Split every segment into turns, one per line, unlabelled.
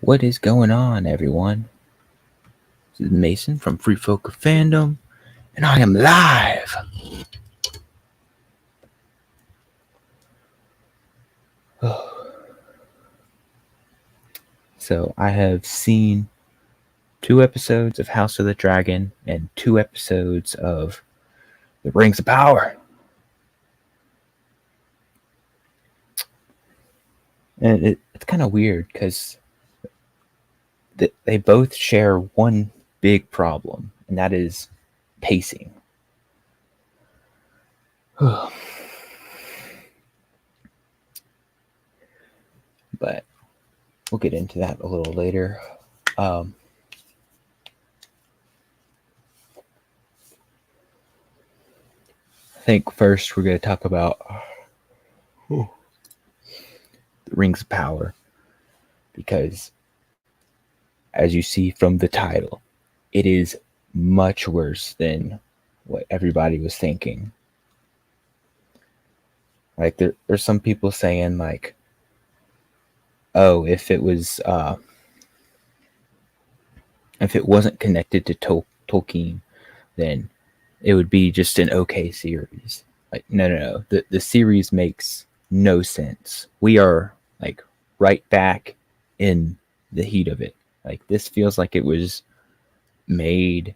What is going on, everyone? This is Mason from FreeFolk Fandom, and I am live. So, I have seen 2 episodes of House of the Dragon and 2 episodes of The Rings of Power. And it's kind of weird because they both share one big problem, and that is pacing. But we'll get into that a little later. I think first we're going to talk about The Rings of Power, because as you see from the title, it is much worse than what everybody was thinking. Like there's some people saying like, oh, if it wasn't connected to Tolkien, then it would be just an okay series. Like no. The series makes no sense. We are like right back in the heat of it. Like this feels like it was made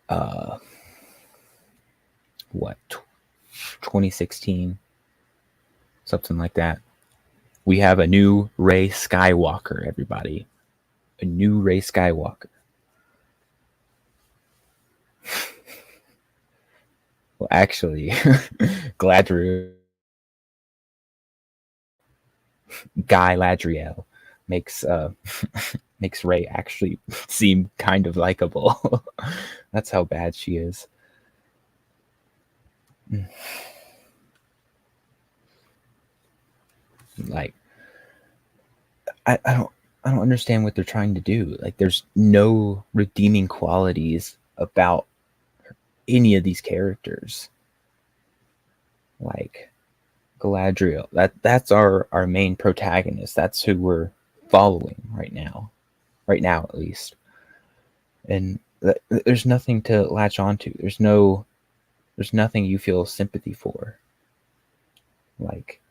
2016, something like that. We have a new Rey Skywalker, everybody. A new Rey Skywalker. Well, actually, Galadriel, Guy Ladriel makes makes Rey actually seem kind of likable. That's how bad she is. Like, I don't understand what they're trying to do. Like, there's no redeeming qualities about any of these characters. Like Galadriel, that's our main protagonist. That's who we're following right now at least. And there's nothing to latch onto. There's nothing you feel sympathy for. Like,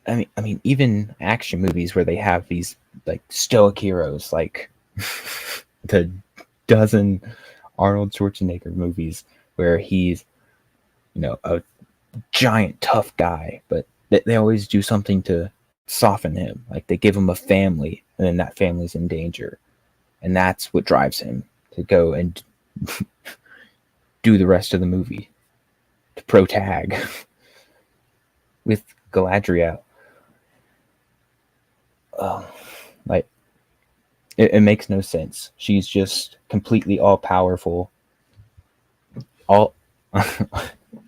I mean, even action movies where they have these like stoic heroes, like the dozen Arnold Schwarzenegger movies where he's, a giant tough guy, but they always do something to soften him. Like they give him a family, and then that family's in danger, and that's what drives him to go and do the rest of the movie, to protag. With Galadriel, like it makes no sense. She's just completely all powerful. All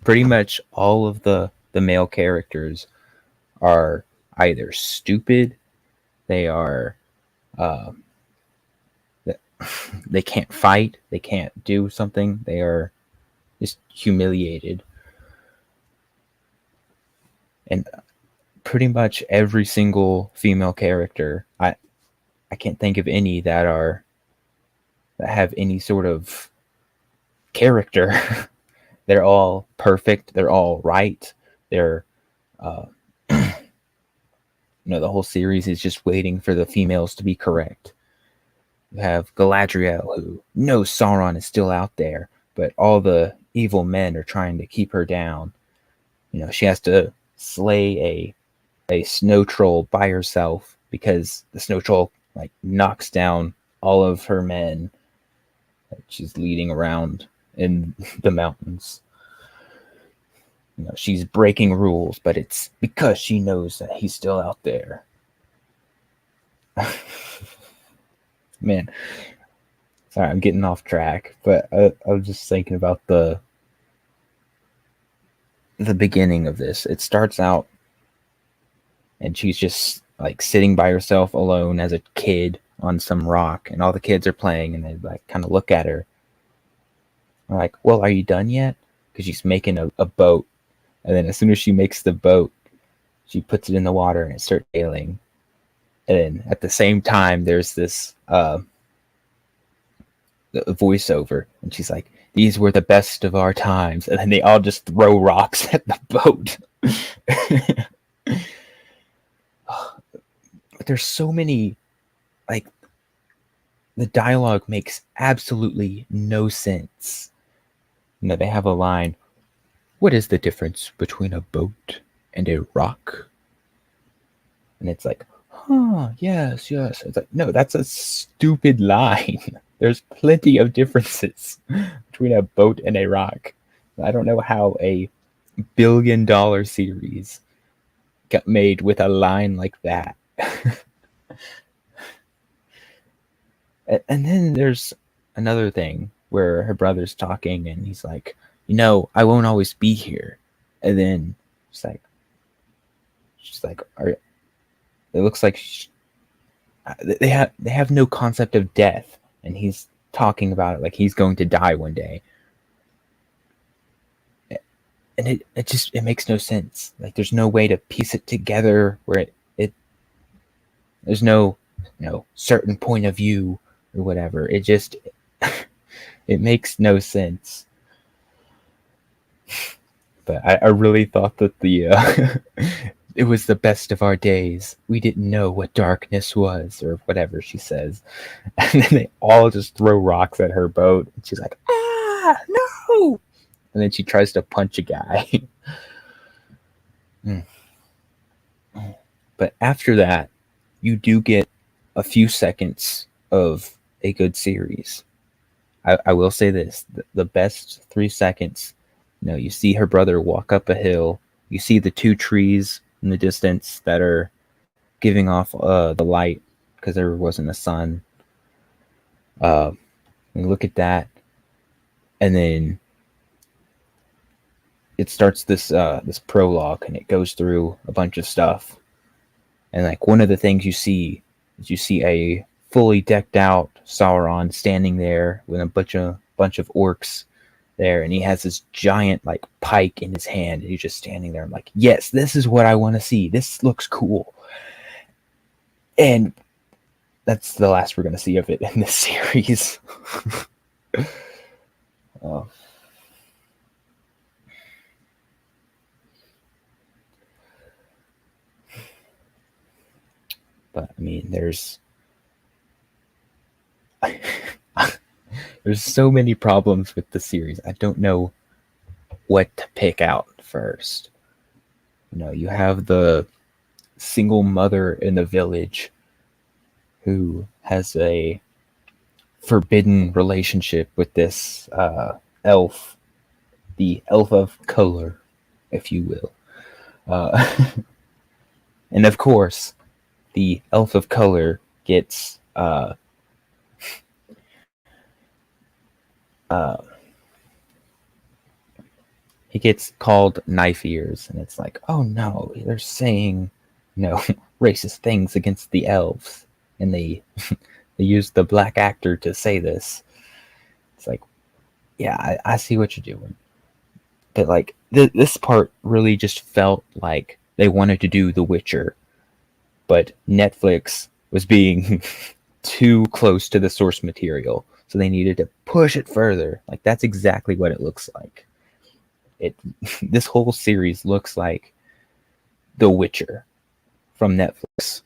pretty much all of the male characters are either stupid, they are they can't fight, they can't do something, they are just humiliated. And pretty much every single female character, I can't think of any that have any sort of character. They're all perfect, they're all right. They're the whole series is just waiting for the females to be correct. You have Galadriel, who knows Sauron is still out there, but all the evil men are trying to keep her down. She has to slay a snow troll by herself because the snow troll like knocks down all of her men that she's leading around in the mountains. She's breaking rules, but it's because she knows that he's still out there. Man, sorry, I'm getting off track, but I was just thinking about the beginning of this. It starts out and she's just like sitting by herself alone as a kid on some rock, and all the kids are playing, and they like kind of look at her. They're like, well, are you done yet? Because she's making a boat. And then as soon as she makes the boat, she puts it in the water and it starts sailing. And then at the same time, there's this voiceover, and she's like, "These were the best of our times," and then they all just throw rocks at the boat. But there's so many, like, the dialogue makes absolutely no sense. They have a line, "What is the difference between a boat and a rock?" And it's like, yes. It's like, no, that's a stupid line. There's plenty of differences between a boat and a rock. I don't know how a $1 billion series got made with a line like that. And then there's another thing where her brother's talking and he's like, I won't always be here. And then she's like, it looks like they have no concept of death, and he's talking about it like he's going to die one day. And it makes no sense. Like, there's no way to piece it together where it there's no certain point of view or whatever. It just it makes no sense. But I really thought that the it was the best of our days. We didn't know what darkness was, or whatever she says. And then they all just throw rocks at her boat. And she's like, no! And then she tries to punch a guy. But after that, you do get a few seconds of a good series. I will say this, the best 3 seconds, you see her brother walk up a hill, you see the 2 trees in the distance that are giving off the light because there wasn't a sun. You look at that, and then it starts this prologue, and it goes through a bunch of stuff. And like, one of the things you see is a fully decked out Sauron standing there with a bunch of orcs there, and he has this giant like pike in his hand, and he's just standing there. I'm like, yes, this is what I want to see. This looks cool. And that's the last we're going to see of it in this series. But I mean, there's so many problems with the series. I don't know what to pick out first. You have the single mother in the village who has a forbidden relationship with this elf, the elf of color, if you will. And of course, the elf of color gets he gets called knife ears, and it's like, oh no, they're saying racist things against the elves, and they use the black actor to say this. It's like, yeah, I see what you're doing, but like this part really just felt like they wanted to do The Witcher, but Netflix was being too close to the source material, so they needed to push it further. Like, that's exactly what it looks like. This whole series looks like The Witcher from Netflix.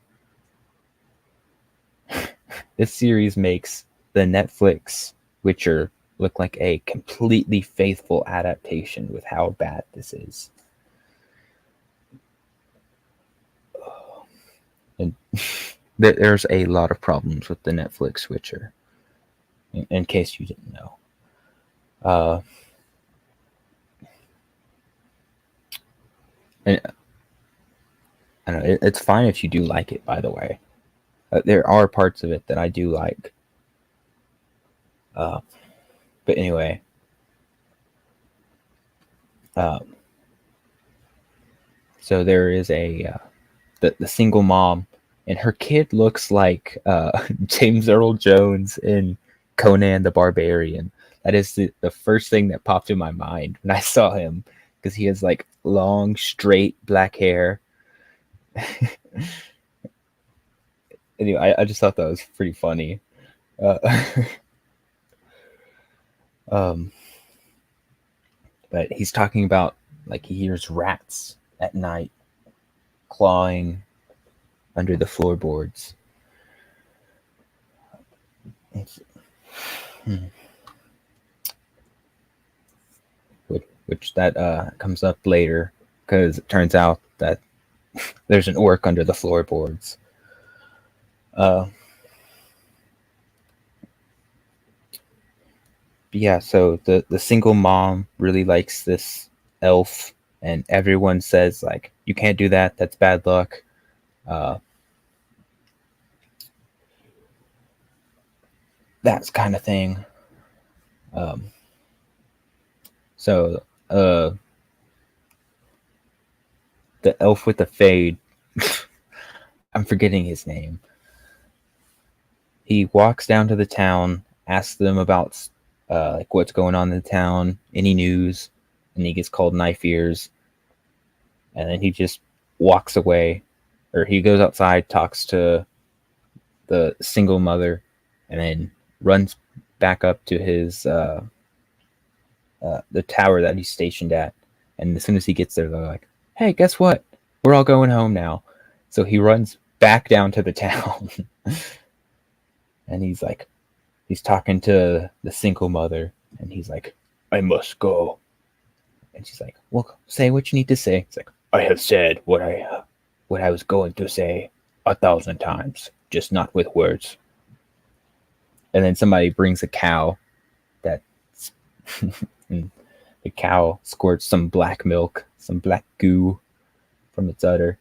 This series makes the Netflix Witcher look like a completely faithful adaptation with how bad this is. And there's a lot of problems with the Netflix Witcher, in case you didn't know. And I don't know, it's fine if you do like it, by the way. There are parts of it that I do like. But anyway. So there is the single mom, and her kid looks like James Earl Jones in Conan the Barbarian. That is the first thing that popped in my mind when I saw him, because he has like long, straight black hair, Anyway, I just thought that was pretty funny. Uh, um, but he's talking about like he hears rats at night clawing under the floorboards. Hmm. Which that comes up later because it turns out that there's an orc under the floorboards. Yeah, so the single mom really likes this elf, and everyone says like, "You can't do that. That's bad luck." Uh, that kind of thing. Um, so the elf with the fade, I'm forgetting his name. He walks down to the town, asks them about like what's going on in the town, any news, and he gets called knife ears, and then he just walks away, or he goes outside, talks to the single mother, and then runs back up to his the tower that he's stationed at. And as soon as he gets there, they're like, "Hey, guess what? We're all going home now." So he runs back down to the town, and he's talking to the single mother, and he's like, "I must go." And she's like, "Well, say what you need to say." He's like, "I have said what I was going to say 1,000 times, just not with words." And then somebody brings a cow that's and the cow squirts some black milk, some black goo from its udder.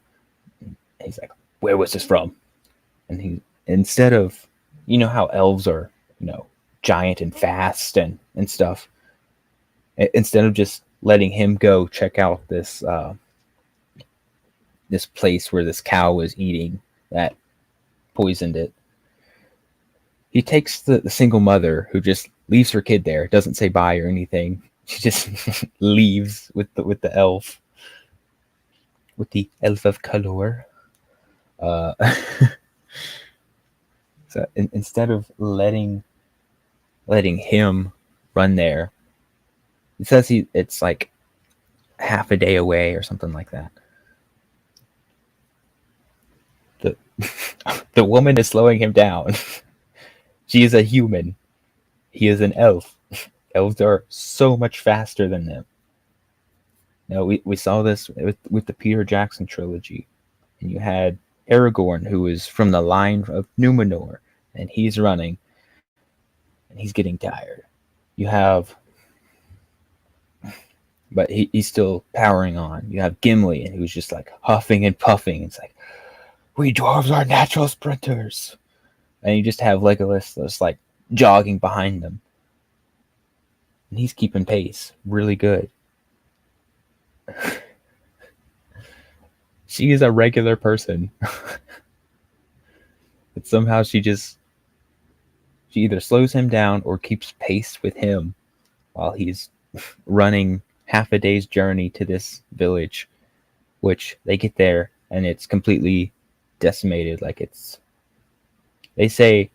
And he's like, "Where was this from?" And he, instead of, you know how elves are, giant and fast and stuff. Instead of just letting him go check out this place where this cow was eating that poisoned it, he takes the single mother who just leaves her kid there, doesn't say bye or anything. She just leaves with the elf, with the elf of color. Uh, so instead of letting him run there, it says it's like half a day away or something like that. The the woman is slowing him down. She is a human. He is an elf. Elves are so much faster than them. Now we saw this with the Peter Jackson trilogy, and you had Aragorn, who is from the line of Numenor, and he's running, and he's getting tired. You have, but he's still powering on. You have Gimli, and who's just like huffing and puffing. It's like, "We dwarves are natural sprinters," and you just have Legolas that's like jogging behind them, and he's keeping pace really good. She is a regular person, but somehow she either slows him down or keeps pace with him while he's running half a day's journey to this village, which they get there and it's completely decimated. Like they say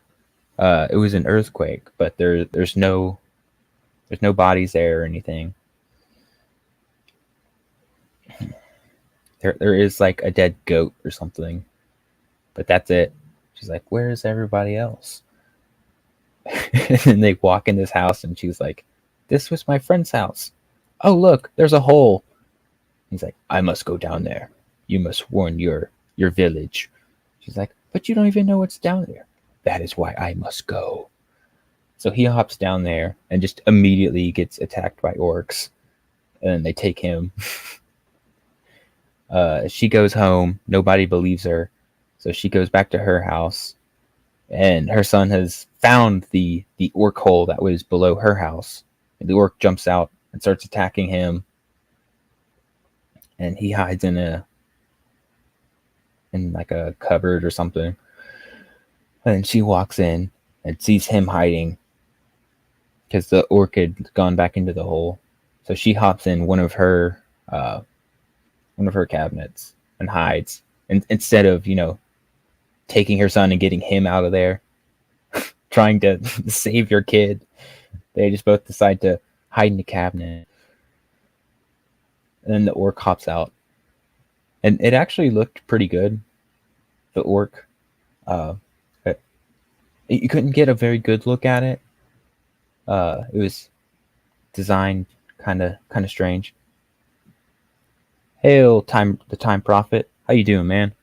it was an earthquake, but there's no bodies there or anything. There is like a dead goat or something, but that's it. She's like, "Where is everybody else?" And they walk in this house, and she's like, "This was my friend's house. Oh, look, there's a hole." He's like, "I must go down there. You must warn your village." She's like, "But you don't even know what's down there." "That is why I must go." So he hops down there and just immediately gets attacked by orcs, and they take him. She goes home. Nobody believes her, so she goes back to her house, and her son has found the orc hole that was below her house. And the orc jumps out and starts attacking him, and he hides in like a cupboard or something. And she walks in and sees him hiding because the orc had gone back into the hole. So she hops in one of her cabinets and hides. and instead of taking her son and getting him out of there, trying to save your kid, they just both decide to hide in the cabinet. And then the orc hops out, and it actually looked pretty good. The orc, uh, you couldn't get a very good look at it. It was designed kind of strange. Hail, the time prophet. How you doing, man?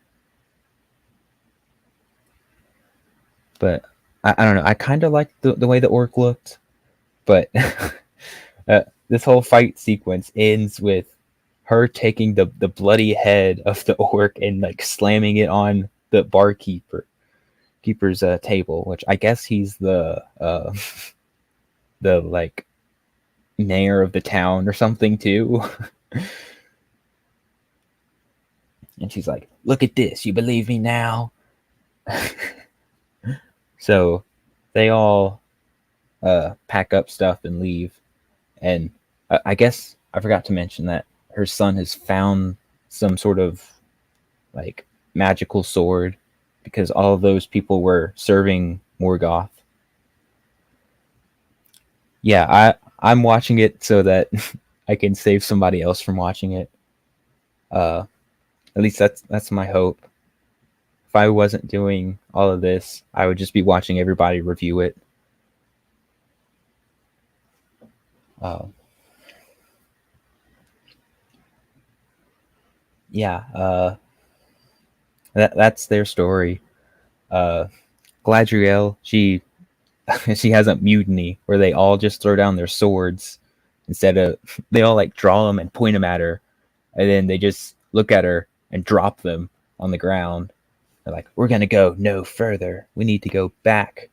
But I don't know. I kind of liked the way the orc looked, but this whole fight sequence ends with her taking the bloody head of the orc and like slamming it on the keeper's table, which I guess he's the like mayor of the town or something too. And she's like, "Look at this. You believe me now?" So they all pack up stuff and leave. And I guess I forgot to mention that her son has found some sort of like magical sword because all of those people were serving Morgoth. Yeah, I'm watching it so that I can save somebody else from watching it. At least that's my hope. If I wasn't doing all of this, I would just be watching everybody review it. Yeah, that's their story. Gladriel, she she has a mutiny where they all just throw down their swords instead of they all like draw them and point them at her, and then they just look at her and drop them on the ground. They're like, "We're gonna go no further. We need to go back."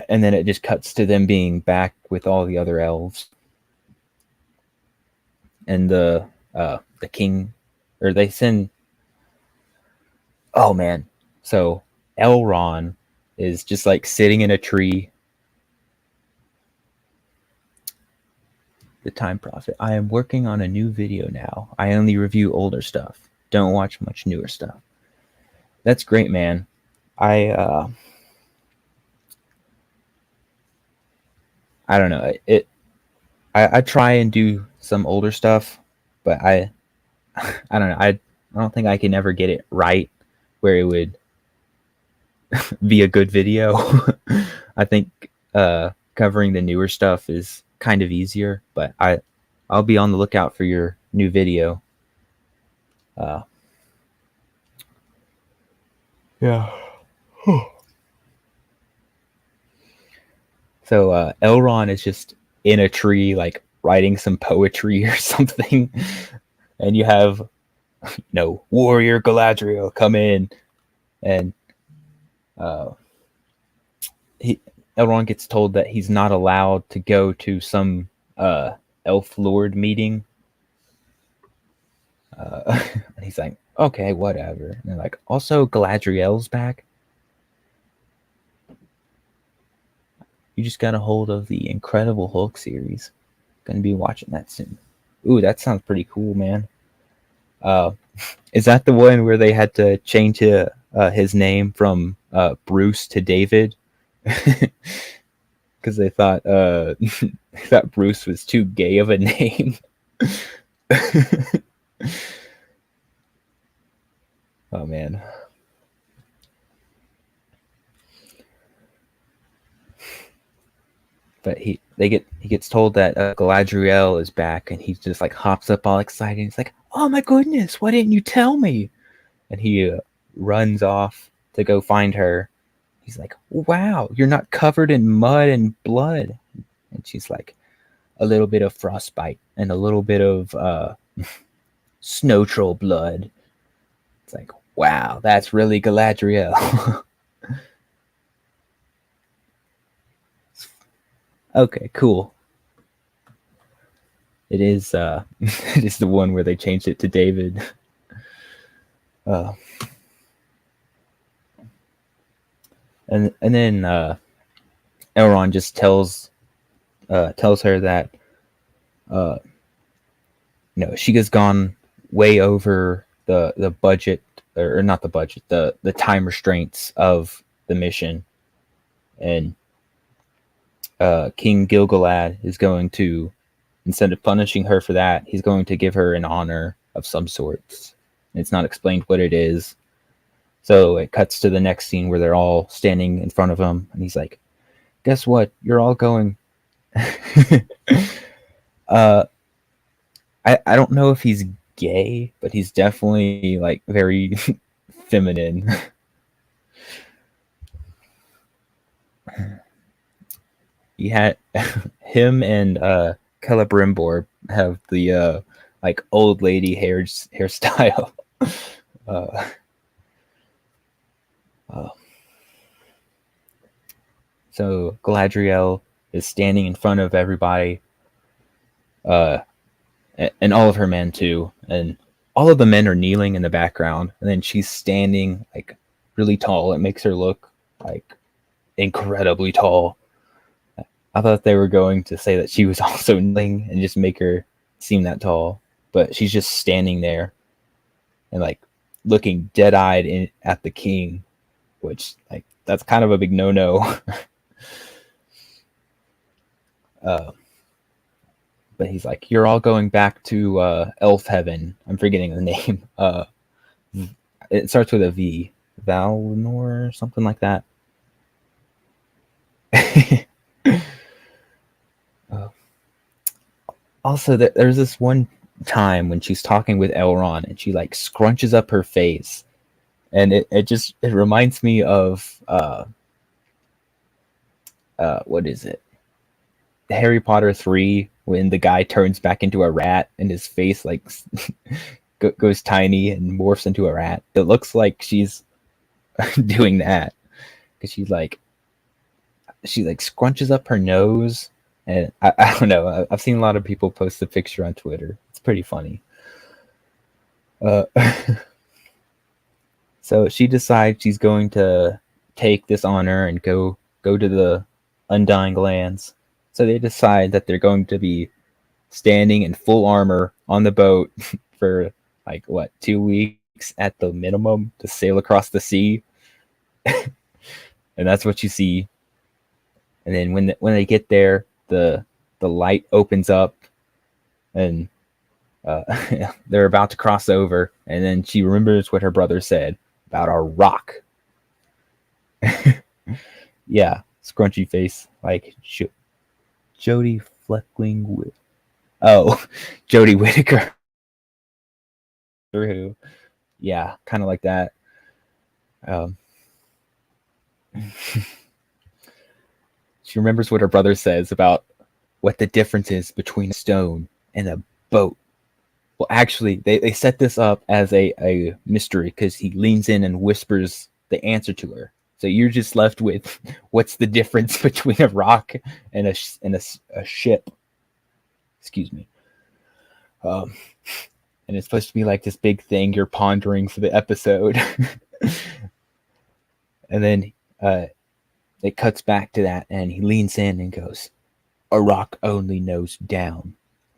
And then it just cuts to them being back with all the other elves. And the king, or they send. Oh man! So Elrond is just like sitting in a tree. The Time Prophet. I am working on a new video now. I only review older stuff. Don't watch much newer stuff. That's great, man. I don't know. I try and do some older stuff, but I don't know. I don't think I can ever get it right where it would be a good video. I think covering the newer stuff is kind of easier, but I'll be on the lookout for your new video. Yeah. So Elrond is just in a tree, like writing some poetry or something, and you have warrior Galadriel come in, and Elrond gets told that he's not allowed to go to some elf lord meeting. And he's like, "Okay, whatever." And they're like, "Also, Galadriel's back. You just got a hold of the Incredible Hulk series. Gonna be watching that soon." Ooh, that sounds pretty cool, man. Is that the one where they had to change his name from Bruce to David? Because they thought Bruce was too gay of a name. Oh man. But he gets told that Galadriel is back, and he just like hops up all excited. He's like, "Oh my goodness, why didn't you tell me?" And he runs off to go find her. He's like, "Wow, you're not covered in mud and blood." And she's like, "A little bit of frostbite and a little bit of snow troll blood." It's like, wow, that's really Galadriel. Okay, cool. It is it is the one where they changed it to David. And then Elrond just tells her that she has gone way over the budget, or not the budget, the time restraints of the mission, and King Gilgalad is going to, instead of punishing her for that, he's going to give her an honor of some sorts. It's not explained what it is. So it cuts to the next scene where they're all standing in front of him, and he's like, "Guess what? You're all going." uh, I don't know if he's gay, but he's definitely like very feminine. He had him and Celebrimbor have the like old lady hairstyle. uh, uh, so Galadriel is standing in front of everybody, uh, and all of her men too, and all of the men are kneeling in the background, and then she's standing like really tall. It makes her look like incredibly tall. I thought they were going to say that she was also kneeling and just make her seem that tall, but she's just standing there and like looking dead-eyed at the king, which like that's kind of a big no-no. But he's like, "You're all going back to Elf Heaven." I'm forgetting the name. It starts with a V, Valinor or something like that. Also, there's this one time when she's talking with Elrond and she like scrunches up her face, and it reminds me of what is it, Harry Potter 3, when the guy turns back into a rat and his face like goes tiny and morphs into a rat. It looks like she's doing that, because she like scrunches up her nose, and I don't know. I've seen a lot of people post the picture on Twitter. It's pretty funny. Uh, so she decides she's going to take this honor and go to the Undying Lands. So they decide that they're going to be standing in full armor on the boat for like what, 2 weeks at the minimum to sail across the sea. And that's what you see. And then when they get there, the light opens up, and they're about to cross over, and then she remembers what her brother said about a rock. Yeah, scrunchy face, like Jodie Fleckling. Oh, Jodie Whittaker. Who? Yeah, kind of like that. She remembers what her brother says about what the difference is between a stone and a boat. Well, actually, they set this up as a mystery, because he leans in and whispers the answer to her. So you're just left with what's the difference between a rock and a ship. Excuse me. And it's supposed to be like this big thing you're pondering for the episode. And then it cuts back to that, and he leans in and goes, "A rock only knows down,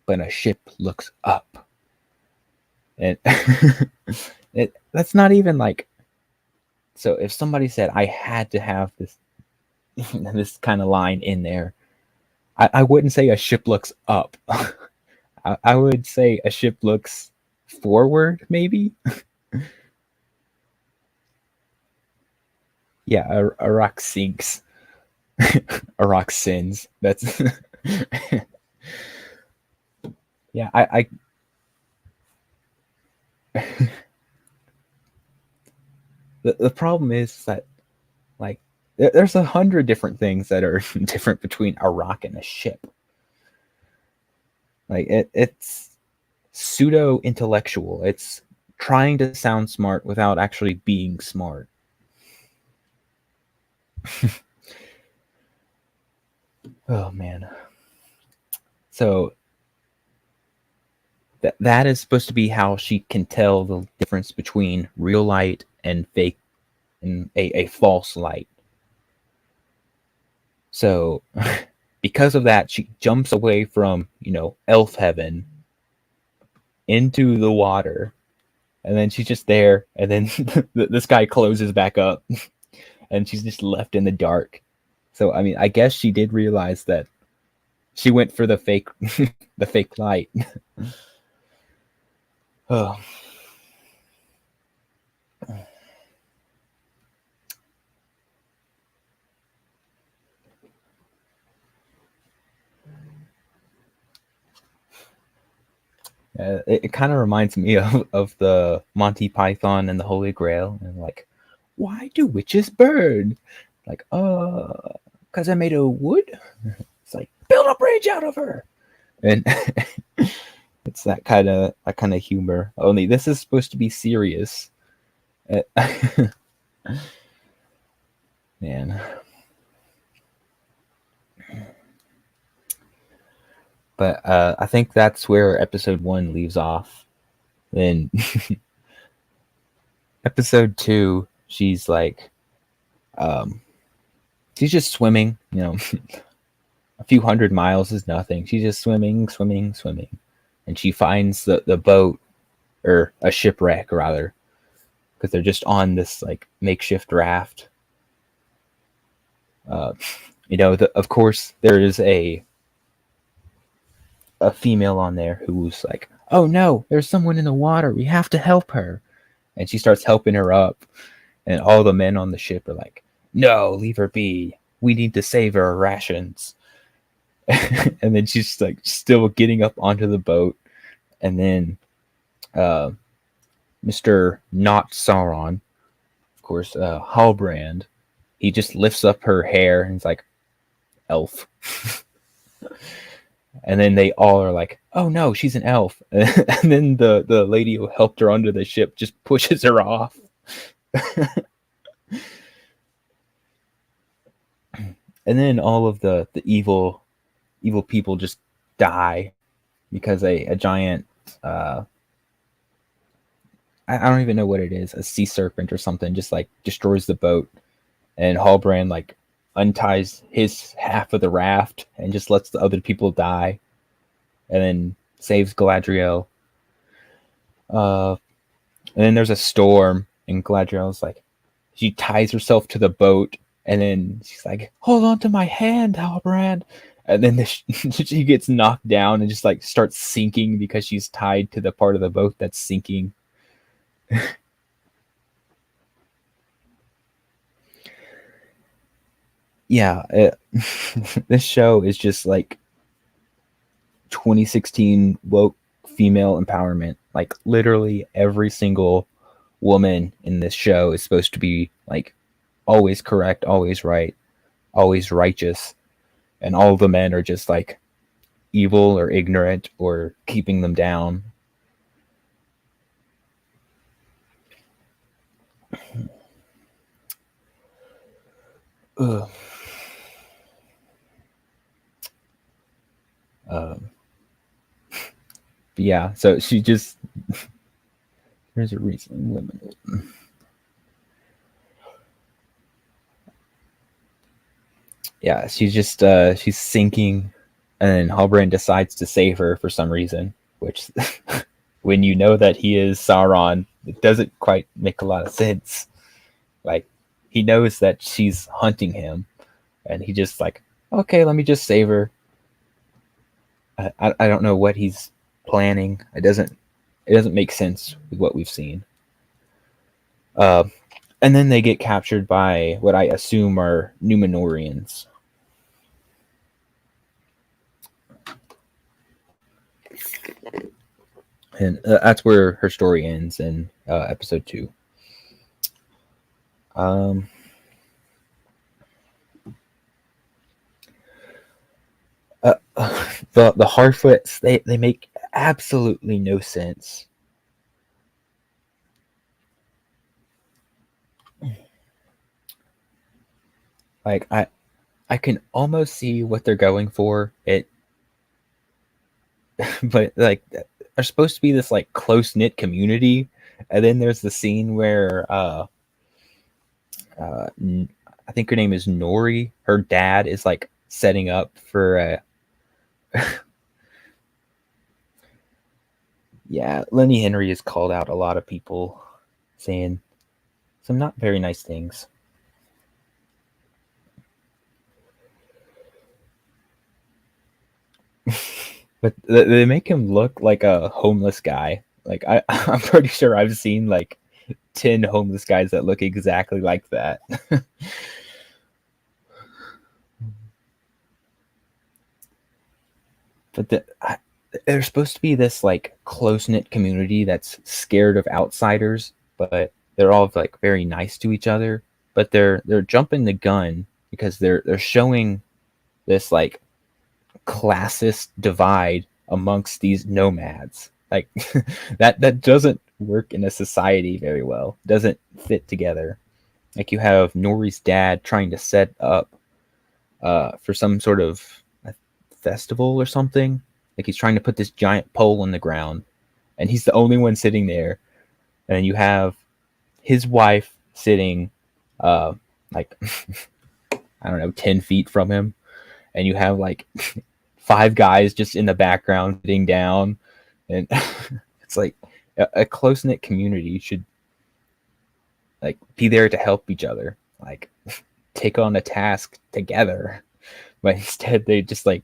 but a ship looks up." And that's not even like, so if somebody said I had to have this this kind of line in there, I wouldn't say a ship looks up. I would say a ship looks forward, maybe. Yeah, a rock sinks. A rock sins. That's yeah. I the problem is that like there's 100 different things that are different between a rock and a ship. Like it's pseudo intellectual. It's trying to sound smart without actually being smart. Oh man. So that is supposed to be how she can tell the difference between real light and fake, and a false light. So because of that, she jumps away from, elf heaven into the water, And then she's just there, and then this guy closes back up, and she's just left in the dark. So I mean, I guess she did realize that she went for the fake, the fake light. Oh. It kind of reminds me of the Monty Python and the Holy Grail, and like, why do witches burn? Like, because I made of wood. It's like, build a bridge out of her, and it's that kind of humor. Only this is supposed to be serious. Man, but I think that's where episode 1 leaves off. Then episode 2, she's like, she's just swimming. A few hundred miles is nothing. She's just swimming, and she finds the boat, or a shipwreck rather, because they're just on this like makeshift raft. Of course, there is a female on there who's like, "Oh no, there's someone in the water. We have to help her," and she starts helping her up, and all the men on the ship are like, "No, leave her be. We need to save our rations." And then she's like still getting up onto the boat, and then Mr. Not Sauron, of course, Halbrand, he just lifts up her hair and he's like, elf. And then they all are like, oh no, she's an elf. And then the lady who helped her onto the ship just pushes her off. And then all of the evil people just die because a giant, I don't even know what it is, a sea serpent or something, just like destroys the boat. And Halbrand like unties his half of the raft and just lets the other people die, and then saves Galadriel. And then there's a storm, and Galadriel's like, she ties herself to the boat, and then she's like, hold on to my hand, Halbrand. And then she gets knocked down and just like starts sinking because she's tied to the part of the boat that's sinking. Yeah, this show is just like 2016 woke female empowerment. Like literally every single woman in this show is supposed to be like always correct, always right, always righteous, and all the men are just like evil or ignorant or keeping them down. Ugh. Yeah, so she just there's a reason women. Yeah, she's just she's sinking, and then Halbrand decides to save her for some reason, which when you know that he is Sauron, it doesn't quite make a lot of sense. Like, he knows that she's hunting him, and he just like, okay, let me just save her. I don't know what he's planning. It doesn't make sense with what we've seen. And then they get captured by what I assume are Numenorians. And that's where her story ends in episode 2. The Harfoots, they make absolutely no sense. Like I can almost see what they're going for. But like they're supposed to be this like close knit community, and then there's the scene where I think her name is Nori. Her dad is like setting up for Yeah, Lenny Henry has called out a lot of people, saying some not very nice things. But they make him look like a homeless guy. Like I'm pretty sure I've seen like 10 homeless guys that look exactly like that. But they're supposed to be this like close knit community that's scared of outsiders, but they're all like very nice to each other. But they're jumping the gun because they're showing this like classist divide amongst these nomads. Like that doesn't work in a society very well. Doesn't fit together. Like you have Nori's dad trying to set up for some sort of festival or something. Like he's trying to put this giant pole in the ground, and he's the only one sitting there. And you have his wife sitting, like I don't know, 10 feet from him, and you have like 5 guys just in the background sitting down, and it's like a close knit community should like be there to help each other, like take on a task together. But instead, they just like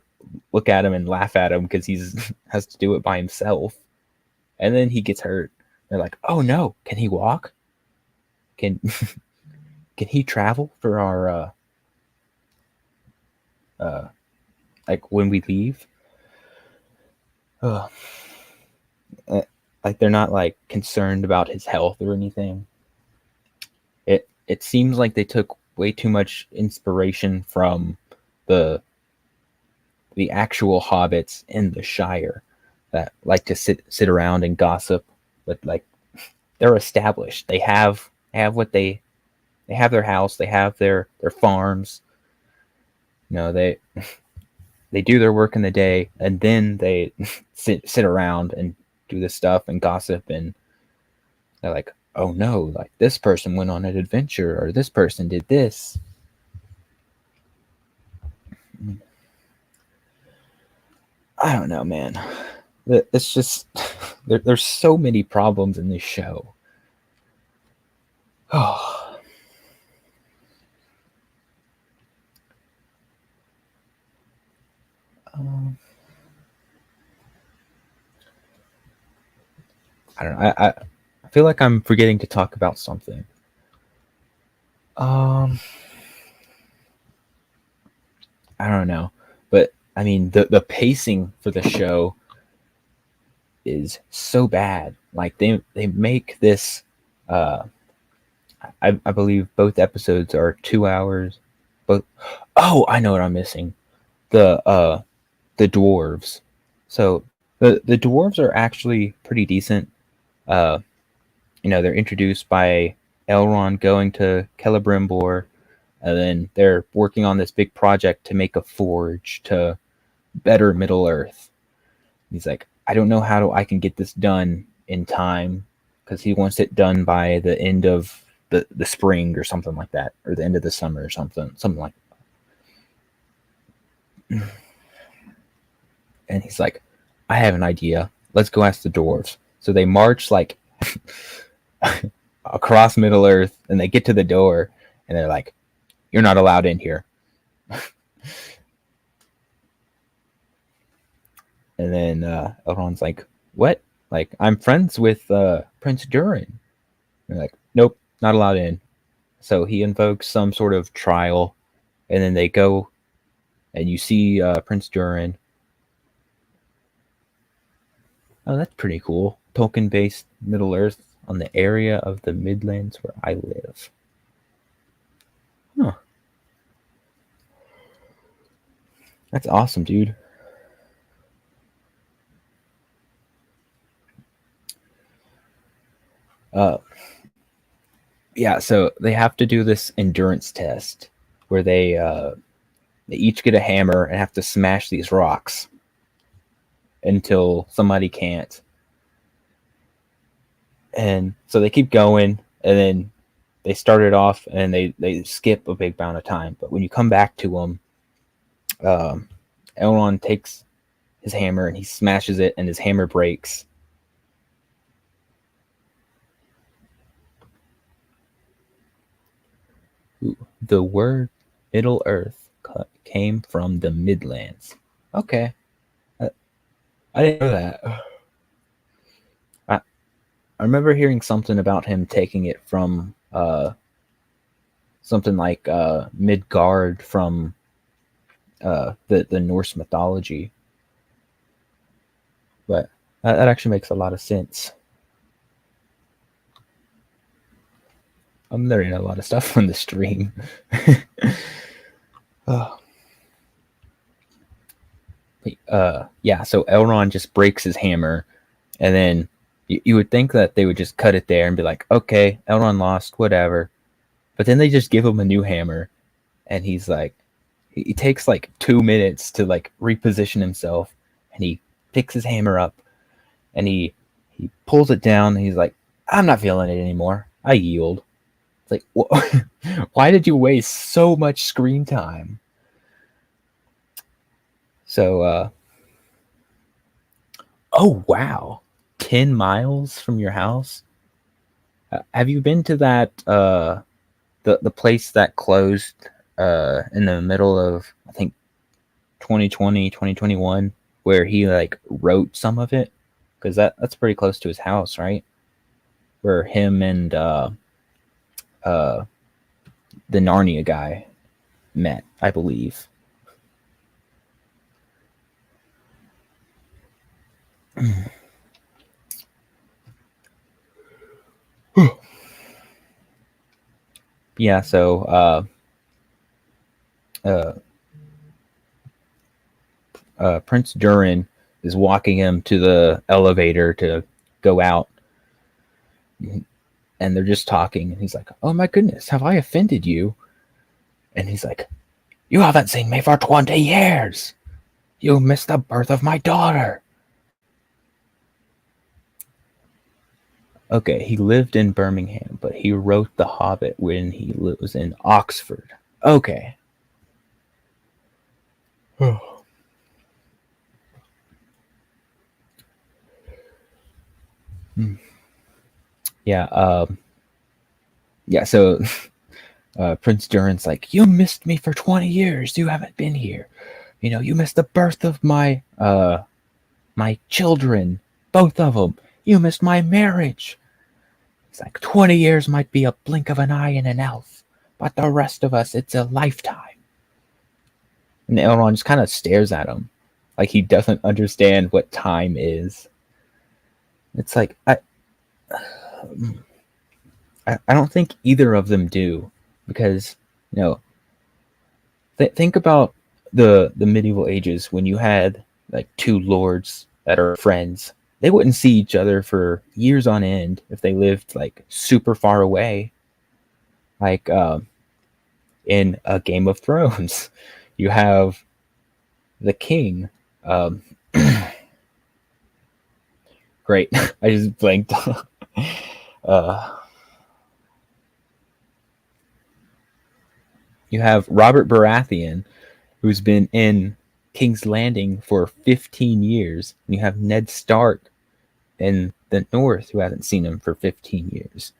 look at him and laugh at him because he's has to do it by himself, and then he gets hurt. They're like, "Oh no, can he walk? Can can he travel for our like when we leave?" Ugh. Like they're not like concerned about his health or anything. It seems like they took way too much inspiration from the actual hobbits in the Shire that like to sit around and gossip, but like they're established. They have what they have their house, they have their farms. You know, they do their work in the day, and then they sit around and do this stuff and gossip, and they're like, oh no, like this person went on an adventure, or this person did this. I don't know, man. It's just there's so many problems in this show. Oh, um, I don't know. I feel like I'm forgetting to talk about something. Um, I don't know, but I mean the pacing for the show is so bad. Like they make this. Uh, I believe both episodes are 2 hours. But oh, I know what I'm missing. The dwarves. So the dwarves are actually pretty decent. Uh, you know, they're introduced by Elrond going to Celebrimbor, and then they're working on this big project to make a forge to better Middle Earth. He's like, I don't know how I can get this done in time, because he wants it done by the end of the spring or something like that, or the end of the summer or something like that. And he's like, I have an idea. Let's go ask the dwarves. So they march like across Middle Earth, and they get to the door, and they're like, you're not allowed in here. And then Elrond's like, what? Like, I'm friends with Prince Durin. They're like, nope, not allowed in. So he invokes some sort of trial, and then they go, and you see Prince Durin. Oh, that's pretty cool. Tolkien-based Middle Earth on the area of the Midlands where I live. Huh. That's awesome, dude. Uh, yeah, so they have to do this endurance test where they each get a hammer and have to smash these rocks until somebody can't. And so they keep going, and then they start it off, and they skip a big amount of time. But when you come back to them, Elrond takes his hammer and he smashes it, and his hammer breaks. Ooh, the word Middle Earth came from the Midlands. Okay, I, I didn't know that. I remember hearing something about him taking it from something like Midgard from the Norse mythology, but that actually makes a lot of sense. I'm learning a lot of stuff from the stream. Yeah, so Elrond just breaks his hammer, and then you would think that they would just cut it there and be like, okay, Elrond lost, whatever. But then they just give him a new hammer, and he's like, he takes like 2 minutes to like reposition himself, and he picks his hammer up, and he pulls it down, and he's like, I'm not feeling it anymore. I yield. It's like, why did you waste so much screen time? So, oh wow, 10 miles from your house. Have you been to that the place that closed in the middle of, I think, 2020, 2021, where he like wrote some of it? Because that's pretty close to his house, right? Where him and uh, the Narnia guy met, I believe. Yeah, so uh, Prince Durin is walking him to the elevator to go out, and they're just talking, and he's like, oh my goodness, have I offended you? And he's like, you haven't seen me for 20 years. You missed the birth of my daughter. Okay, he lived in Birmingham, but he wrote The Hobbit when he was in Oxford. Okay. Yeah, yeah, so Prince Durin's like, you missed me for 20 years. You haven't been here. You know, you missed the birth of my children, both of them. You missed my marriage. It's like 20 years might be a blink of an eye in an elf, but the rest of us, it's a lifetime. And Elrond just kind of stares at him like he doesn't understand what time is. It's like, I don't think either of them do, because, you know, think about the medieval ages when you had like two lords that are friends. They wouldn't see each other for years on end if they lived like super far away. Like in a Game of Thrones, you have the king. Great, I just blanked. uh, you have Robert Baratheon, who's been in King's Landing for 15 years. And you have Ned Stark in the North, who hasn't seen him for 15 years.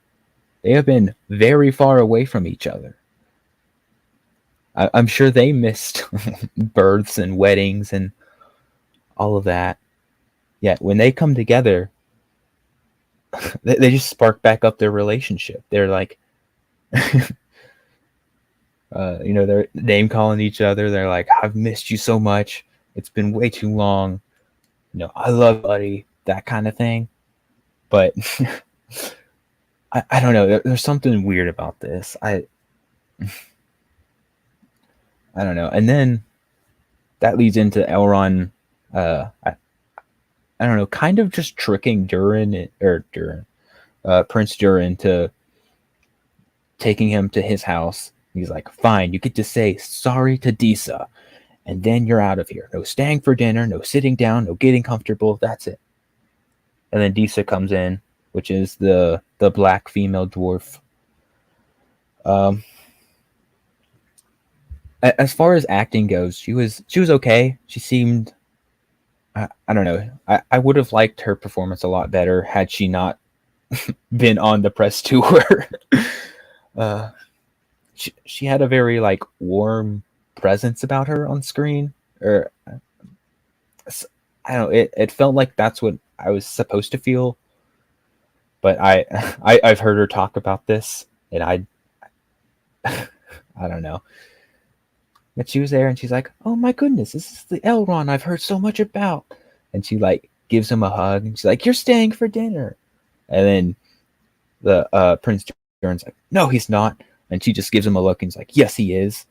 They have been very far away from each other. I'm sure they missed births and weddings and all of that. Yet when they come together, they just spark back up their relationship. They're like, they're name calling each other. They're like, I've missed you so much. It's been way too long. I love you, buddy, that kind of thing. But I don't know. There's something weird about this. I don't know. And then that leads into Elrond. I don't know, kind of just tricking Prince Durin to taking him to his house. He's like, fine, you get to say sorry to Disa, and then you're out of here. No staying for dinner, no sitting down, no getting comfortable. That's it. And then Disa comes in, which is the black female dwarf. As far as acting goes, she was okay. She seemed, I don't know. I would have liked her performance a lot better had she not been on the press tour. she had a very like warm presence about her on screen, or I don't know, it felt like that's what I was supposed to feel. But I've heard her talk about this, and I don't know. But she was there, and she's like, "Oh my goodness, this is the Elrond I've heard so much about." And she like gives him a hug, and she's like, "You're staying for dinner." And then the Prince Jordan's like, "No, he's not." And she just gives him a look, and he's like, "Yes, he is."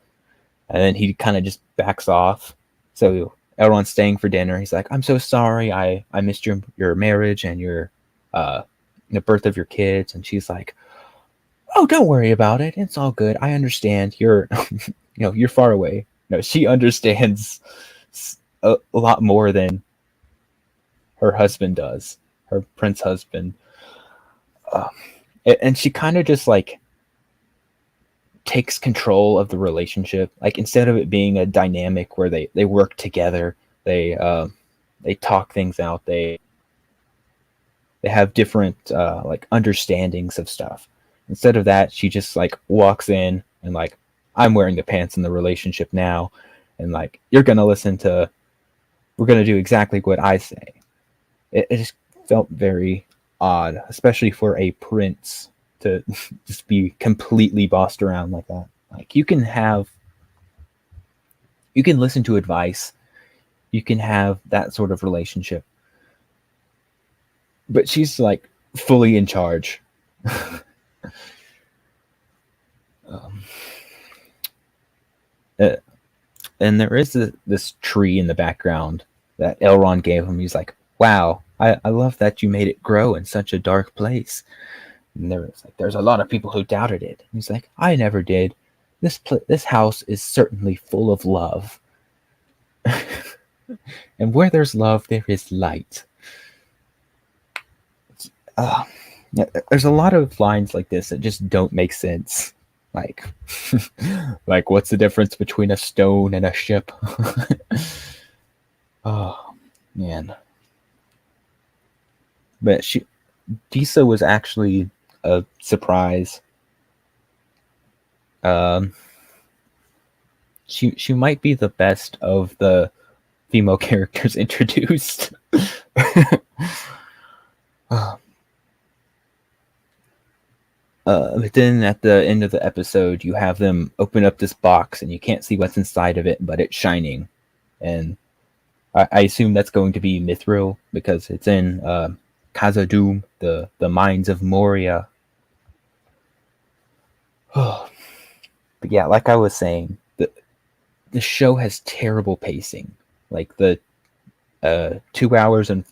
And then he kind of just backs off. So Elrond's staying for dinner. He's like, "I'm so sorry. I missed your marriage and your the birth of your kids." And she's like, "Oh, don't worry about it. It's all good. I understand. You're you're far away." No, she understands a lot more than her husband does, her prince husband. Uh, and she kind of just like takes control of the relationship. Like instead of it being a dynamic where they work together, they talk things out, they have different like understandings of stuff. Instead of that, she just like walks in and like, "I'm wearing the pants in the relationship now, and like we're gonna do exactly what I say." It just felt very odd, especially for a prince to just be completely bossed around like that. Like you can listen to advice, you can have that sort of relationship, but she's like fully in charge. um, uh, and there is this tree in the background that Elrond gave him. He's like, "Wow, I love that you made it grow in such a dark place." And there's a lot of people who doubted it. And he's like, "I never did. This house is certainly full of love, and where there's love, there is light." Uh, yeah, there's a lot of lines like this that just don't make sense. Like, like what's the difference between a stone and a ship? Oh man, but Disa was actually a surprise. Um, she might be the best of the female characters introduced. But then at the end of the episode, you have them open up this box, and you can't see what's inside of it, but it's shining. And I assume that's going to be Mithril because it's in Khazad-dûm, the mines of Moria. But yeah, like I was saying, the show has terrible pacing. Like the 2 hours and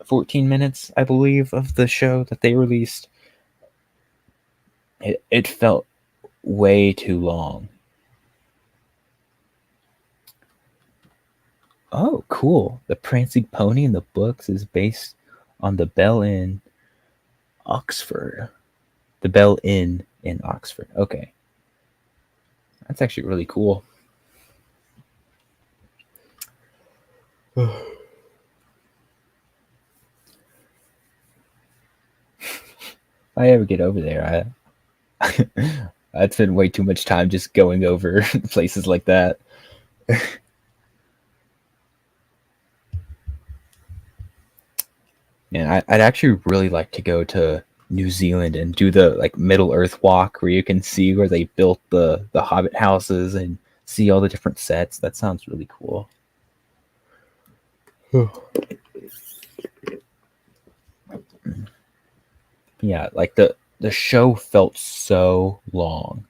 14 minutes, I believe, of the show that they released, it felt way too long. Oh, cool. The Prancing Pony in the books is based on the Bell in Oxford. The Bell Inn in Oxford. Okay. That's actually really cool. If I ever get over there, I'd spend way too much time just going over places like that. And I'd actually really like to go to New Zealand and do the like Middle Earth walk where you can see where they built the Hobbit houses and see all the different sets. That sounds really cool. Yeah, like the show felt so long.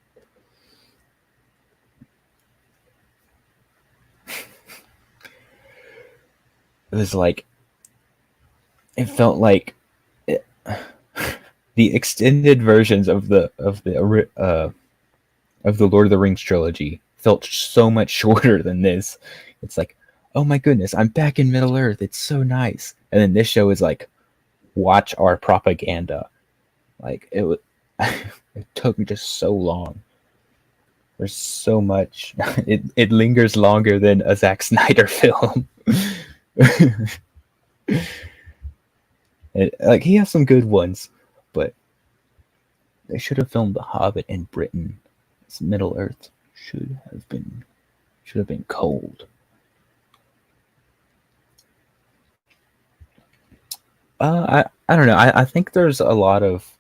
It was like it felt like it, the extended versions of the Lord of the Rings trilogy felt so much shorter than this. It's like, oh my goodness, I'm back in Middle Earth. It's so nice. And then this show is like, watch our propaganda. Like it took me just so long. There's so much. It lingers longer than a Zack Snyder film. Like he has some good ones, but They should have filmed The Hobbit in Britain. Middle Earth should have been cold. I don't know. I think there's a lot of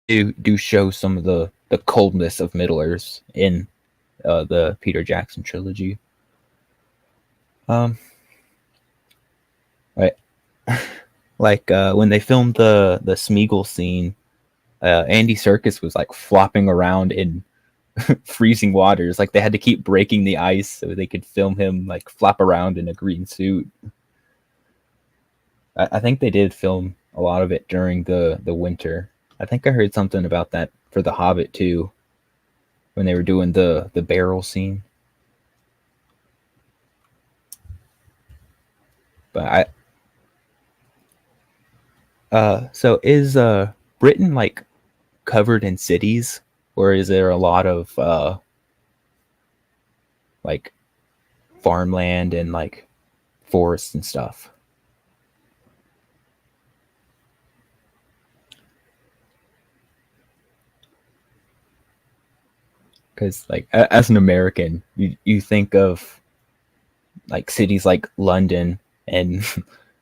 do show some of the coldness of Middle Earth in the Peter Jackson trilogy. Right. Like when they filmed the Smeagol scene, Andy Serkis was like flopping around in freezing waters. Like they had to keep breaking the ice so they could film him like flop around in a green suit. I think they did film a lot of it during the winter. I think I heard something about that for The Hobbit too, when they were doing the barrel scene. But so is Britain like covered in cities, or is there a lot of like farmland and like forests and stuff? Because like as an American, you think of like cities like London and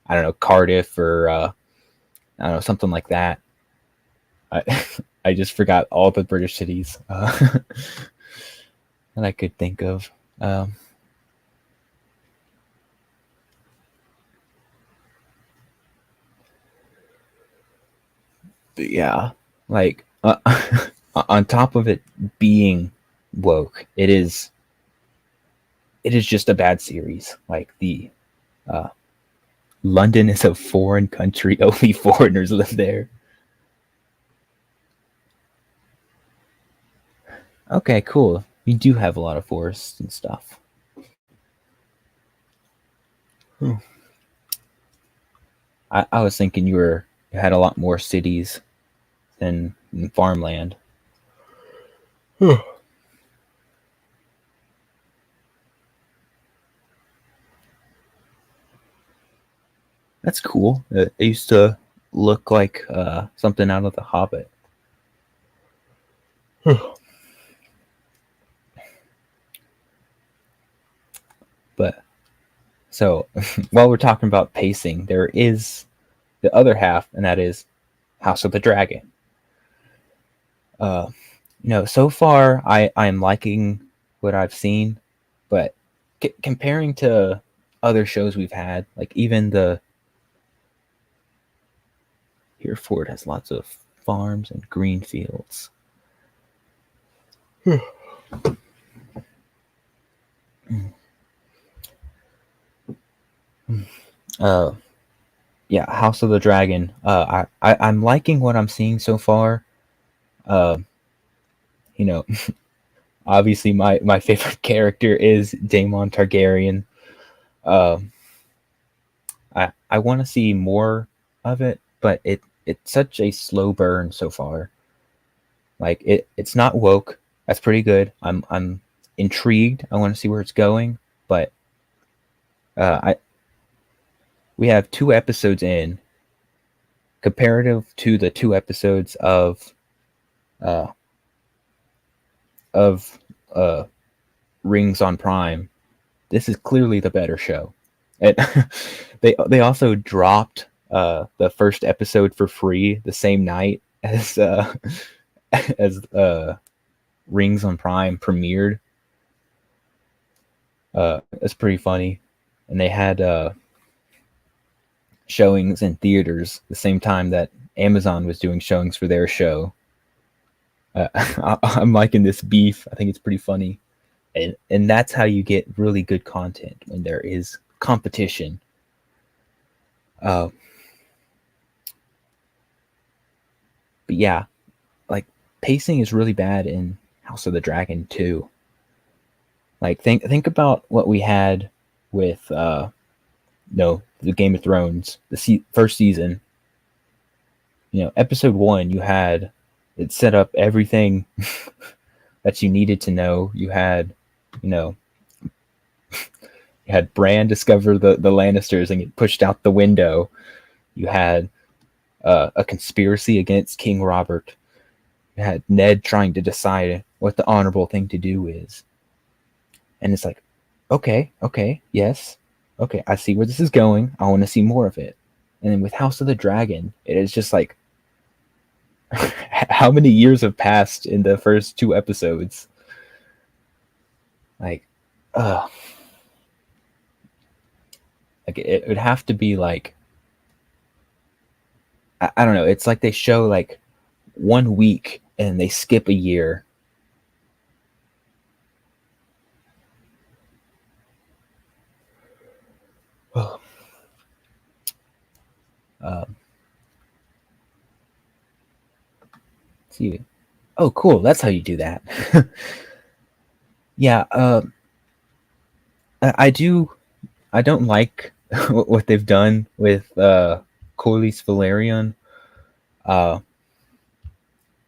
I don't know, Cardiff or I don't know, something like that. I I just forgot all the British cities that I could think of. But yeah, like on top of it being woke, it is just a bad series. Like the London is a foreign country; only foreigners live there. Okay, cool. We do have a lot of forests and stuff. Hmm. I was thinking you had a lot more cities than farmland. That's cool. It used to look like something out of The Hobbit. But so while we're talking about pacing, there is the other half, and that is House of the Dragon. Uh, so far I'm liking what I've seen, but comparing to other shows we've had, like even the Hereford has lots of farms and green fields. uh, yeah, House of the Dragon. I'm liking what I'm seeing so far. Uh, you know, obviously my favorite character is Daemon Targaryen. Um, I want to see more of it, but it's such a slow burn so far. Like it's not woke. That's pretty good. I'm intrigued. I want to see where it's going, but I we have 2 episodes in, comparative to the 2 episodes uh of Rings on Prime. This is clearly the better show. And they also dropped the first episode for free the same night as as Rings on Prime premiered. It's pretty funny, and they had showings in theaters the same time that Amazon was doing showings for their show. I'm liking this beef. I think it's pretty funny, and that's how you get really good content, when there is competition. But yeah, like pacing is really bad in House of the Dragon too. Like think about what we had with the Game of Thrones, the first season. Episode 1, you had it set up everything that you needed to know. You had you had Bran discover the Lannisters and get pushed out the window. You had a conspiracy against King Robert. You had Ned trying to decide what the honorable thing to do is, and it's like, okay, yes, okay, I see where this is going. I want to see more of it. And then with House of the Dragon, it is just like, how many years have passed in the first 2 episodes? Like, uh, like it would have to be like, I don't know. It's like they show like 1 week and they skip a year. Oh. See, oh, cool. That's how you do that. Yeah. I do. I don't like what they've done with Corlys Valerian. Uh,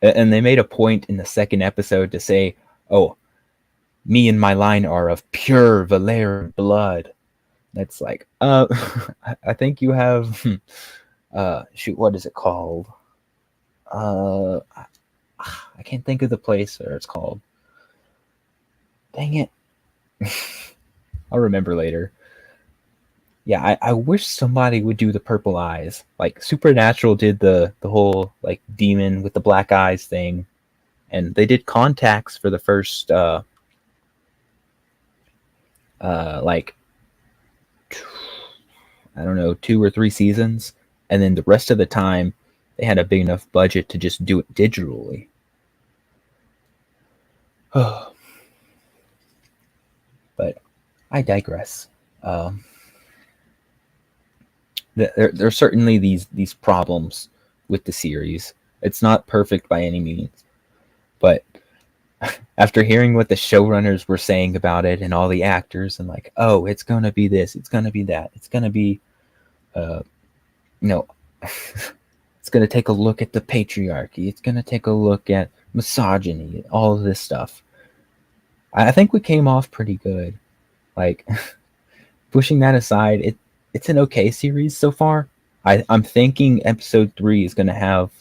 and they made a point in the second episode to say, "Oh, me and my line are of pure Valerian blood." That's like, I think you have, shoot, what is it called? I can't think of the place where it's called. Dang it. I'll remember later. Yeah, I wish somebody would do the purple eyes. Like Supernatural did the whole like demon with the black eyes thing, and they did Contacts for the first like, I don't know, 2 or 3 seasons, and then the rest of the time they had a big enough budget to just do it digitally. But I digress. There are certainly these problems with the series. It's not perfect by any means, but after hearing what the showrunners were saying about it and all the actors, and like, oh, it's gonna be this, it's gonna be that, it's gonna be, it's gonna take a look at the patriarchy, it's gonna take a look at misogyny, all of this stuff. I think we came off pretty good. Like, pushing that aside, it's an okay series so far. I'm thinking episode 3 is gonna have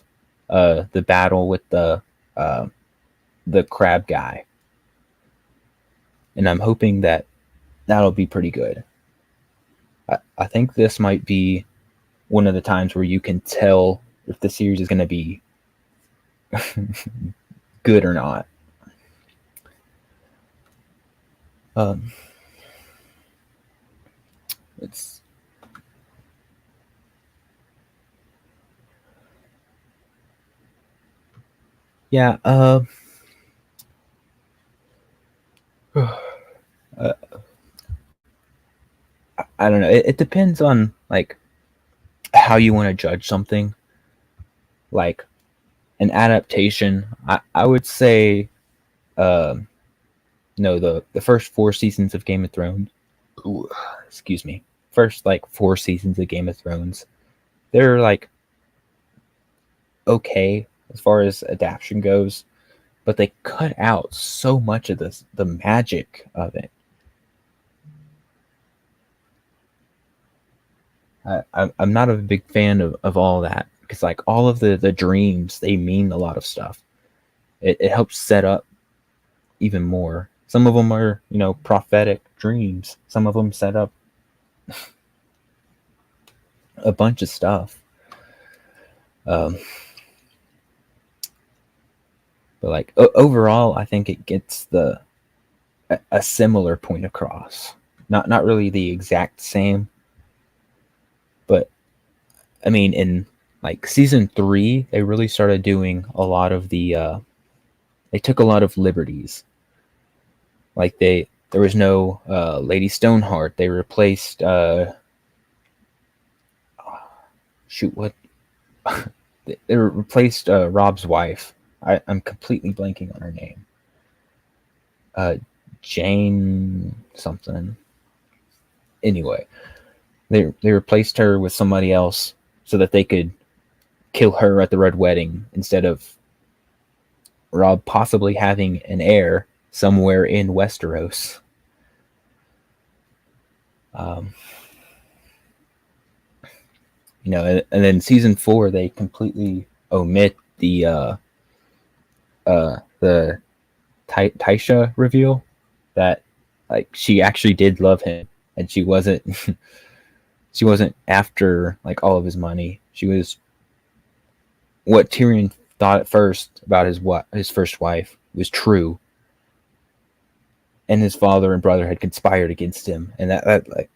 the battle with the crab guy, and I'm hoping that that'll be pretty good. I think this might be one of the times where you can tell if the series is going to be good or not. It's yeah. I don't know. It depends on like how you want to judge something. Like an adaptation, I would say, no, the first 4 seasons of Game of Thrones. Ooh, excuse me. First like 4 seasons of Game of Thrones, they're like okay as far as adaptation goes, but they cut out so much of the magic of it. I'm not a big fan of all that, because like all of the dreams, they mean a lot of stuff. It helps set up even more. Some of them are, prophetic dreams. Some of them set up a bunch of stuff. But like overall, I think it gets a similar point across. Not really the exact same, but I mean, in like season 3, they really started doing a lot of they took a lot of liberties. Like there was no Lady Stoneheart. They replaced shoot, what they replaced Rob's wife. I'm completely blanking on her name. Jane something. Anyway, they replaced her with somebody else so that they could kill her at the Red Wedding instead of Rob possibly having an heir somewhere in Westeros. And then season 4 they completely omit the Taisha reveal that like she actually did love him, and she wasn't she wasn't after like all of his money. She was what Tyrion thought at first about his first wife was true, and his father and brother had conspired against him, and that like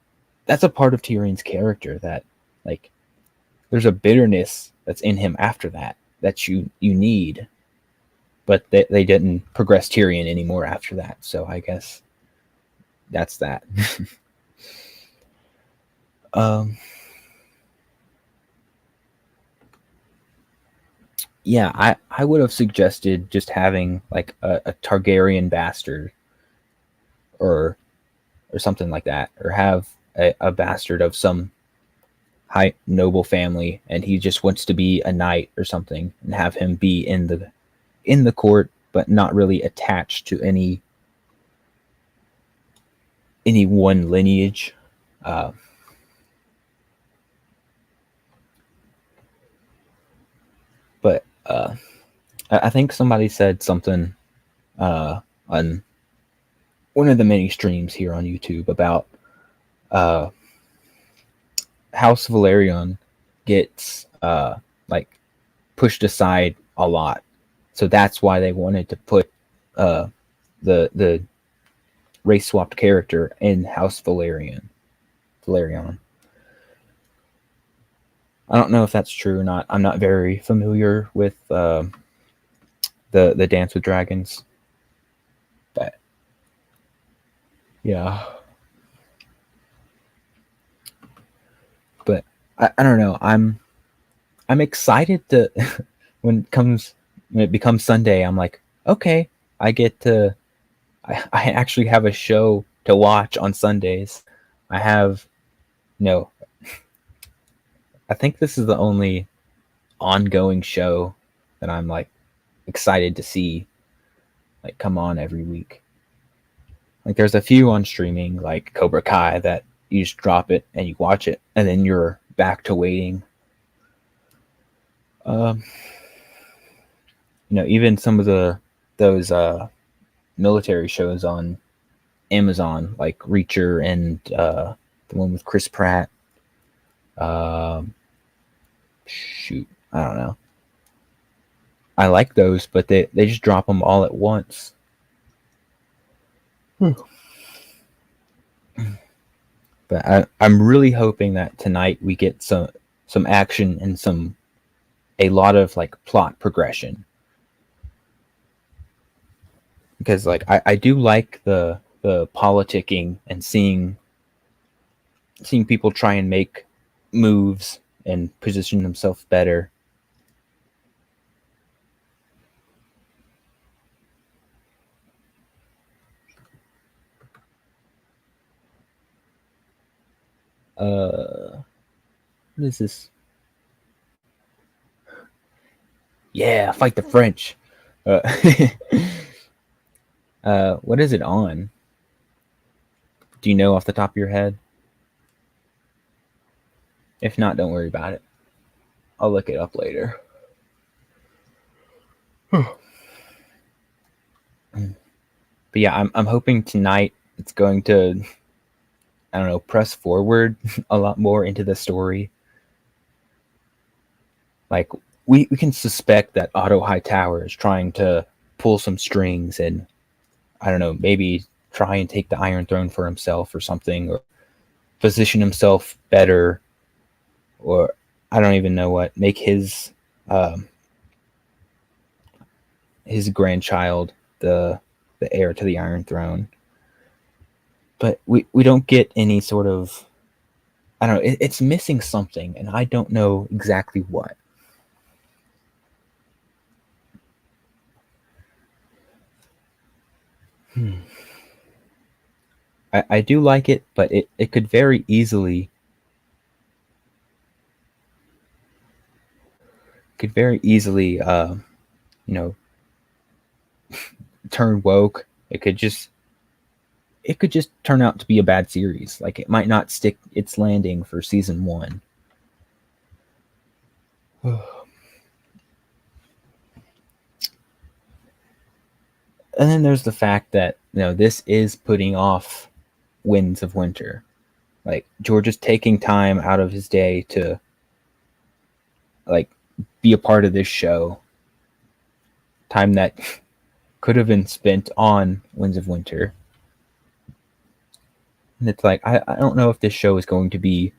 that's a part of Tyrion's character that like there's a bitterness that's in him after that you need, but they didn't progress Tyrion anymore after that. So I guess that's that. um, yeah, I would have suggested just having like a Targaryen bastard or something like that, or have a bastard of some high noble family, and he just wants to be a knight or something, and have him be in the court, but not really attached to any one lineage. Uh, but I think somebody said something on one of the many streams here on YouTube about uh, House Valerion gets like pushed aside a lot, so that's why they wanted to put the race swapped character in House Valerion. I don't know if that's true or not. I'm not very familiar with the Dance with Dragons, but yeah. But I don't know. I'm excited to when it becomes Sunday. I'm like, okay, I get to I actually have a show to watch on Sundays. I have no. I think this is the only ongoing show that I'm like excited to see like come on every week. Like there's a few on streaming like Cobra Kai that you just drop it and you watch it and then you're back to waiting. Um, even some of those military shows on Amazon like Reacher and the one with Chris Pratt. Shoot, I don't know. I like those, but they just drop them all at once. But I'm really hoping that tonight we get some action and a lot of like plot progression, because like I do like the politicking and seeing people try and make moves and position themselves better. What is this? Yeah, fight the French. Uh, what is it on? Do you know off the top of your head? If not, don't worry about it. I'll look it up later. But yeah, I'm hoping tonight it's going to, I don't know, press forward a lot more into the story. Like we can suspect that Otto Hightower is trying to pull some strings and, I don't know, maybe try and take the Iron Throne for himself or something, or position himself better, or I don't even know what, make his grandchild the heir to the Iron Throne. But we don't get any sort of, I don't know, it's missing something, and I don't know exactly what. I do like it, but it could very easily turn woke. It could just turn out to be a bad series. Like it might not stick its landing for season 1. And then there's the fact that this is putting off Winds of Winter. Like George is taking time out of his day to like be a part of this show. Time that could have been spent on Winds of Winter. And it's like I don't know if this show is going to be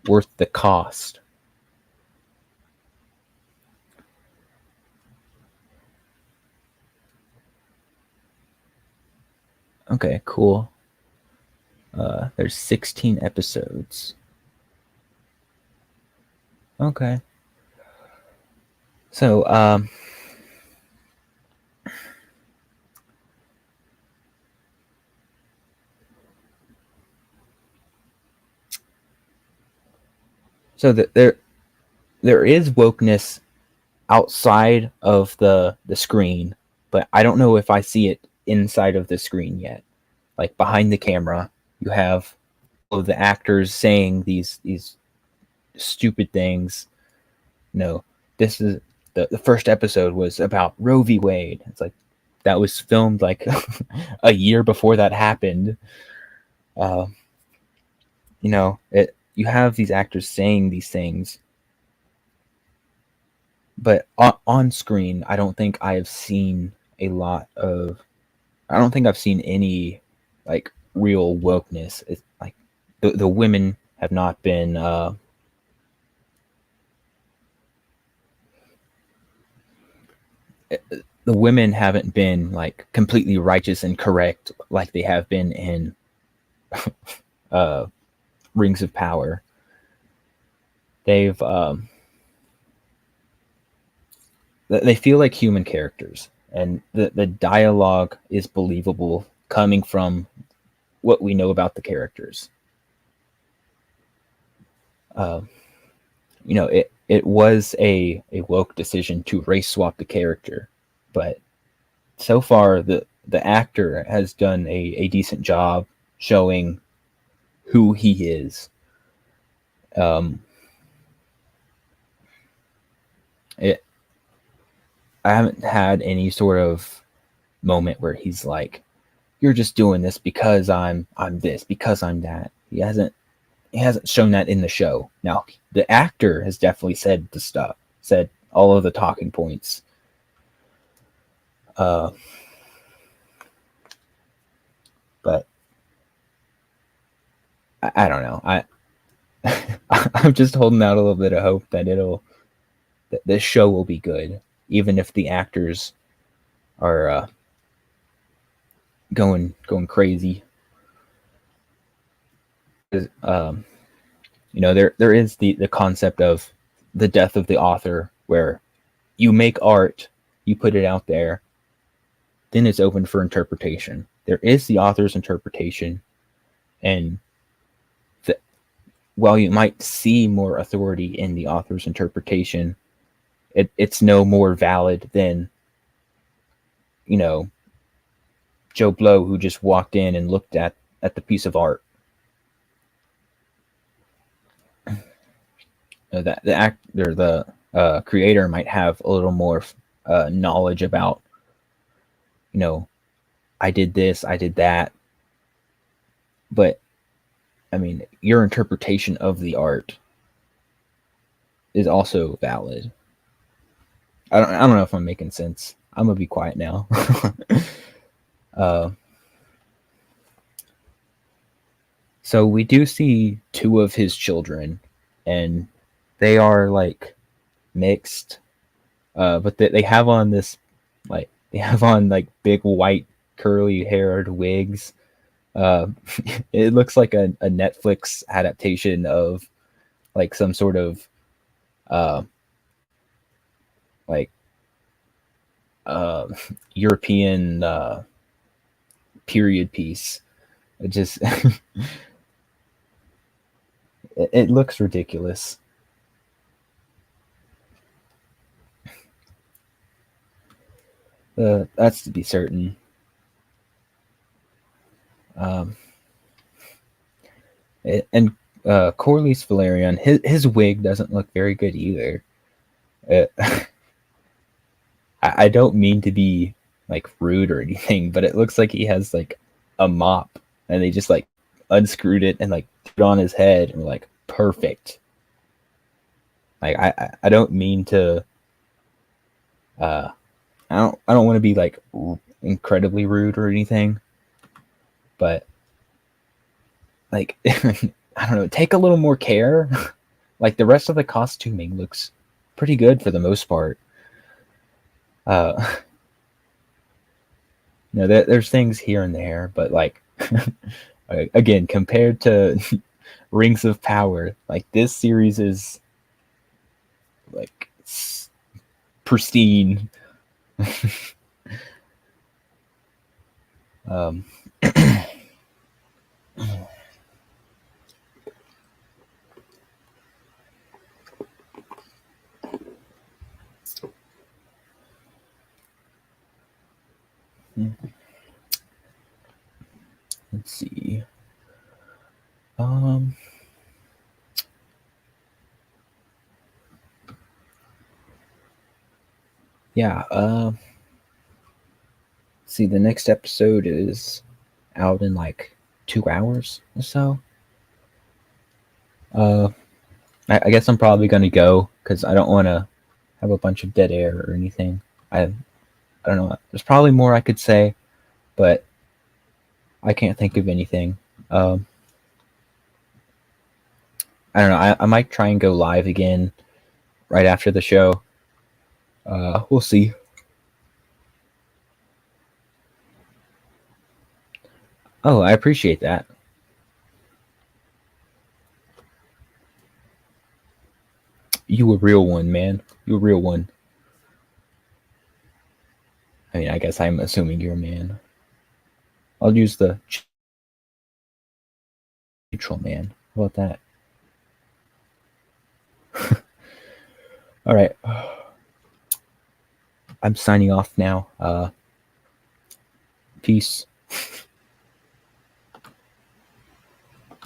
worth the cost. Okay, cool. There's 16 episodes. Okay. So, there is wokeness outside of the screen, but I don't know if I see it inside of the screen yet. Like behind the camera, you have all of the actors saying these stupid things. This is the first episode was about Roe v. Wade. It's like that was filmed like a year before that happened. You have these actors saying these things, but on screen, I don't think I have seen a lot of. I don't think I've seen any like real wokeness. It's like the women have not been. The women haven't been like completely righteous and correct like they have been in Rings of Power. They've they feel like human characters, and the dialogue is believable coming from what we know about the characters. It was a woke decision to race swap the character, but so far the actor has done a decent job showing who he is. I haven't had any sort of moment where he's like, "You're just doing this because I'm this, because I'm that." He hasn't shown that in the show. Now, the actor has definitely said the stuff, said all of the talking points. But I don't know. I'm just holding out a little bit of hope that that this show will be good, even if the actors are going crazy. There is the concept of the death of the author, where you make art, you put it out there, then it's open for interpretation. There is the author's interpretation, and while you might see more authority in the author's interpretation, it's no more valid than Joe Blow, who just walked in and looked at the piece of art. That the creator might have a little more knowledge about, I did this, I did that, but I mean, your interpretation of the art is also valid. I don't know if I'm making sense. I'm gonna be quiet now. So we do see two of his children, and they are like mixed, but they have on this like big white curly haired wigs. It looks like a Netflix adaptation of like some sort of like European period piece. It just it looks ridiculous. That's to be certain. And Corlys Valerian, his wig doesn't look very good either. Uh, I don't mean to be like rude or anything, but it looks like he has like a mop, and they just like unscrewed it and like put it on his head, and like perfect. Like I don't mean to. Uh, I don't want to be like incredibly rude or anything, but like I don't know, take a little more care. Like the rest of the costuming looks pretty good for the most part. Uh, there's things here and there, but like again, compared to Rings of Power, like this series is like pristine. um, let's see. Um, yeah. See, the next episode is out in like 2 hours or so. Uh, I guess I'm probably gonna go because I don't want to have a bunch of dead air or anything. I don't know. There's probably more I could say, but I can't think of anything. Um, I don't know. I might try and go live again right after the show. We'll see. Oh, I appreciate that. You a real one, man. You a real one. I mean, I guess I'm assuming you're a man. I'll use the neutral man. How about that? All right. I'm signing off now. Peace.